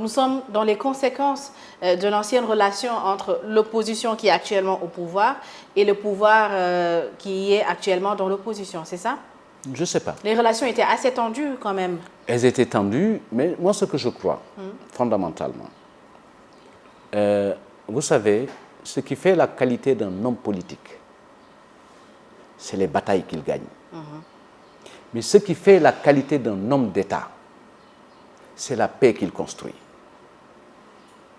Nous sommes dans les conséquences de l'ancienne relation entre l'opposition qui est actuellement au pouvoir et le pouvoir qui est actuellement dans l'opposition, c'est ça? Je ne sais pas. Les relations étaient assez tendues quand même. Elles étaient tendues, mais moi ce que je crois, fondamentalement, vous savez, ce qui fait la qualité d'un homme politique, c'est les batailles qu'il gagne. Mais ce qui fait la qualité d'un homme d'État, c'est la paix qu'il construit.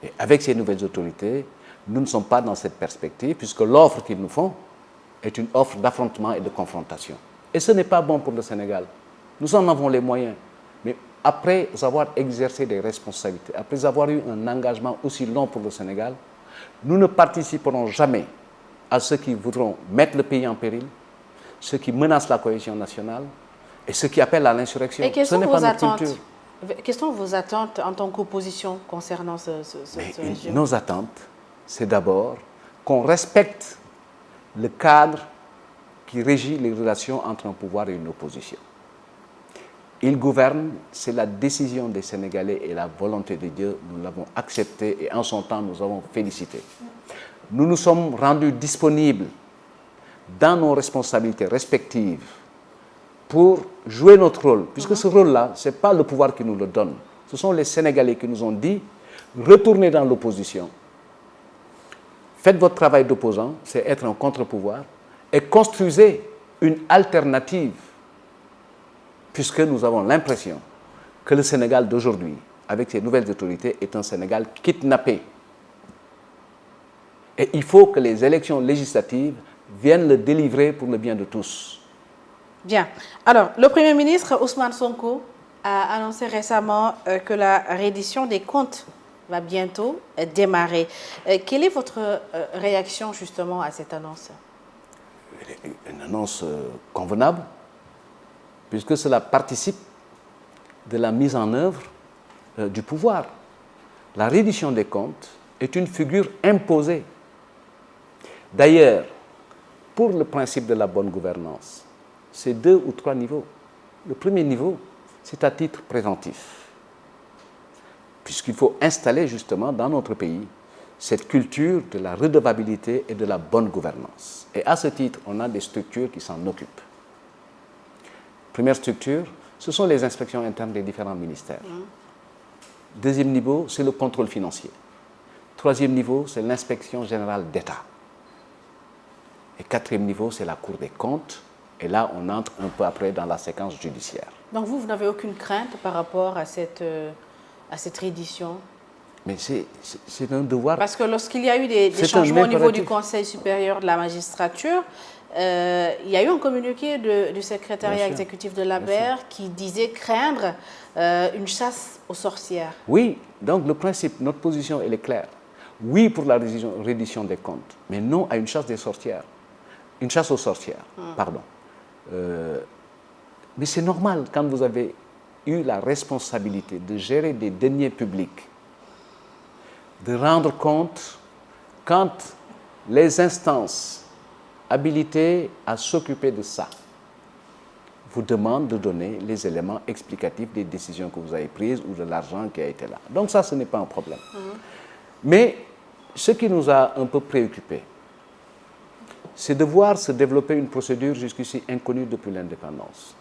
Et avec ces nouvelles autorités, nous ne sommes pas dans cette perspective, puisque l'offre qu'ils nous font est une offre d'affrontement et de confrontation. Et ce n'est pas bon pour le Sénégal. Nous en avons les moyens. Mais après avoir exercé des responsabilités, après avoir eu un engagement aussi long pour le Sénégal, nous ne participerons jamais à ceux qui voudront mettre le pays en péril, ceux qui menacent la cohésion nationale et ceux qui appellent à l'insurrection. Et quelles Ce sont n'est vos pas notre attentes? culture. Quelles sont vos attentes en tant qu'opposition concernant ce régime? Nos attentes, c'est d'abord qu'on respecte le cadre qui régit les relations entre un pouvoir et une opposition. Il gouverne, c'est la décision des Sénégalais et la volonté de Dieu. Nous l'avons accepté et en son temps, nous avons félicité. Nous nous sommes rendus disponibles dans nos responsabilités respectives pour jouer notre rôle, puisque ce rôle-là, ce n'est pas le pouvoir qui nous le donne. Ce sont les Sénégalais qui nous ont dit, retournez dans l'opposition, faites votre travail d'opposant, c'est être un contre-pouvoir, et construisez une alternative, puisque nous avons l'impression que le Sénégal d'aujourd'hui, avec ses nouvelles autorités, est un Sénégal kidnappé. Et il faut que les élections législatives viennent le délivrer pour le bien de tous. Bien. Alors, le Premier ministre Ousmane Sonko a annoncé récemment que la reddition des comptes va bientôt démarrer. Quelle est votre réaction justement à cette annonce? Une annonce convenable, puisque cela participe de la mise en œuvre du pouvoir. La reddition des comptes est une figure imposée. D'ailleurs, pour le principe de la bonne gouvernance, c'est 2 ou 3 niveaux. Le premier niveau, c'est à titre préventif, puisqu'il faut installer justement dans notre pays cette culture de la redevabilité et de la bonne gouvernance. Et à ce titre, on a des structures qui s'en occupent. Première structure, ce sont les inspections internes des différents ministères. Deuxième niveau, c'est le contrôle financier. Troisième niveau, c'est l'inspection générale d'État. Et quatrième niveau, c'est la Cour des comptes. Et là, on entre un peu après dans la séquence judiciaire. Donc vous n'avez aucune crainte par rapport à cette reddition? Mais c'est un devoir. Parce que lorsqu'il y a eu des changements au niveau du Conseil supérieur de la magistrature, il y a eu un communiqué du secrétariat exécutif de l'ABER qui disait craindre une chasse aux sorcières. Oui, donc le principe, notre position, elle est claire. Oui pour la reddition des comptes, mais non à une chasse des sorcières. Une chasse aux sorcières, pardon. Mais c'est normal quand vous avez eu la responsabilité de gérer des deniers publics, de rendre compte quand les instances habilitées à s'occuper de ça vous demandent de donner les éléments explicatifs des décisions que vous avez prises ou de l'argent qui a été là. Donc ça, ce n'est pas un problème. Mais ce qui nous a un peu préoccupés, c'est de voir se développer une procédure jusqu'ici inconnue depuis l'indépendance.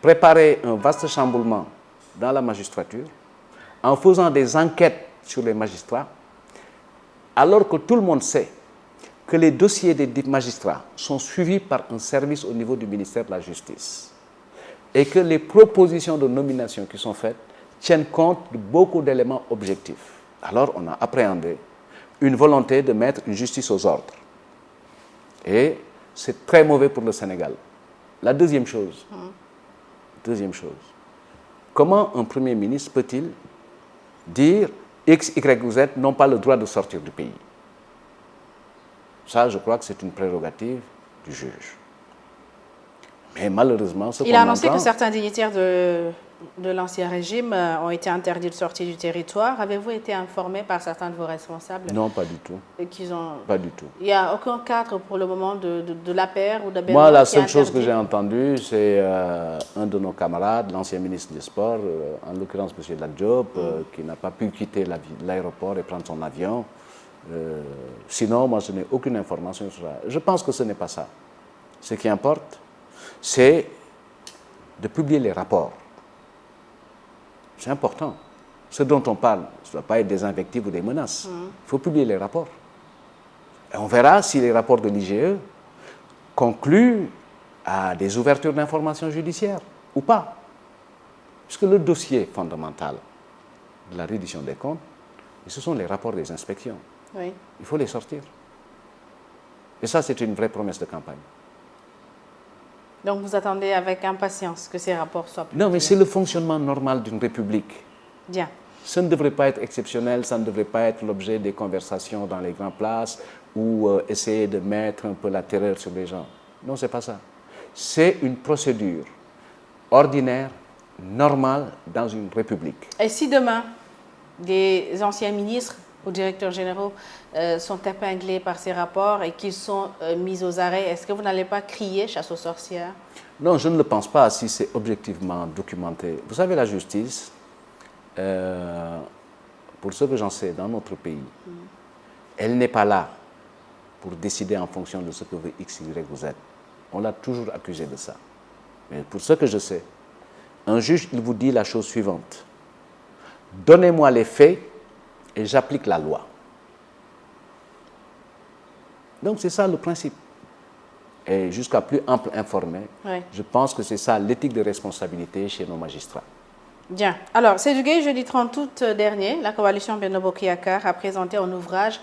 Préparer un vaste chamboulement dans la magistrature en faisant des enquêtes sur les magistrats, alors que tout le monde sait que les dossiers des magistrats sont suivis par un service au niveau du ministère de la Justice et que les propositions de nomination qui sont faites tiennent compte de beaucoup d'éléments objectifs. Alors on a appréhendé une volonté de mettre une justice aux ordres. Et c'est très mauvais pour le Sénégal. La deuxième chose, comment un Premier ministre peut-il dire X, Y ou Z n'ont pas le droit de sortir du pays? Ça, je crois que c'est une prérogative du juge. Mais malheureusement, il a annoncé que certains dignitaires de l'ancien régime ont été interdits de sortir du territoire. Avez-vous été informé par certains de vos responsables? Non, pas du tout. Qu'ils ont... Pas du tout. Il n'y a aucun cadre pour le moment de l'APR ou de Benno Moi, la qui est seule chose que interdit? j'ai entendue, c'est un de nos camarades, l'ancien ministre des Sports, en l'occurrence M. Ladjob, qui n'a pas pu quitter l'aéroport et prendre son avion. Sinon, moi, je n'ai aucune information sur ça. Je pense que ce n'est pas ça. Ce qui importe, c'est de publier les rapports. C'est important. Ce dont on parle, ce ne doit pas être des invectives ou des menaces. Il faut publier les rapports. Et on verra si les rapports de l'IGE concluent à des ouvertures d'informations judiciaires ou pas. Puisque le dossier fondamental de la reddition des comptes, ce sont les rapports des inspections. Oui. Il faut les sortir. Et ça, c'est une vraie promesse de campagne. Donc vous attendez avec impatience que ces rapports soient publiés? Non, mais c'est le fonctionnement normal d'une république. Bien. Ça ne devrait pas être exceptionnel, ça ne devrait pas être l'objet des conversations dans les grandes places ou essayer de mettre un peu la terreur sur les gens. Non, ce n'est pas ça. C'est une procédure ordinaire, normale dans une république. Et si demain, des anciens ministres ou directeurs généraux sont épinglés par ces rapports et qu'ils sont mis aux arrêts, est-ce que vous n'allez pas crier chasse aux sorcières? Non, je ne le pense pas si c'est objectivement documenté. Vous savez, la justice, pour ce que j'en sais dans notre pays, elle n'est pas là pour décider en fonction de ce que veut X, Y ou Z. On l'a toujours accusé de ça. Mais pour ce que je sais, un juge, il vous dit la chose suivante. Donnez-moi les faits et j'applique la loi. Donc c'est ça le principe. Et jusqu'à plus ample informé, Oui. je pense que c'est ça l'éthique de responsabilité chez nos magistrats. Bien. Alors, Seydou Gueye, jeudi 30 août dernier, la coalition Benno Bokk Yakaar a présenté un ouvrage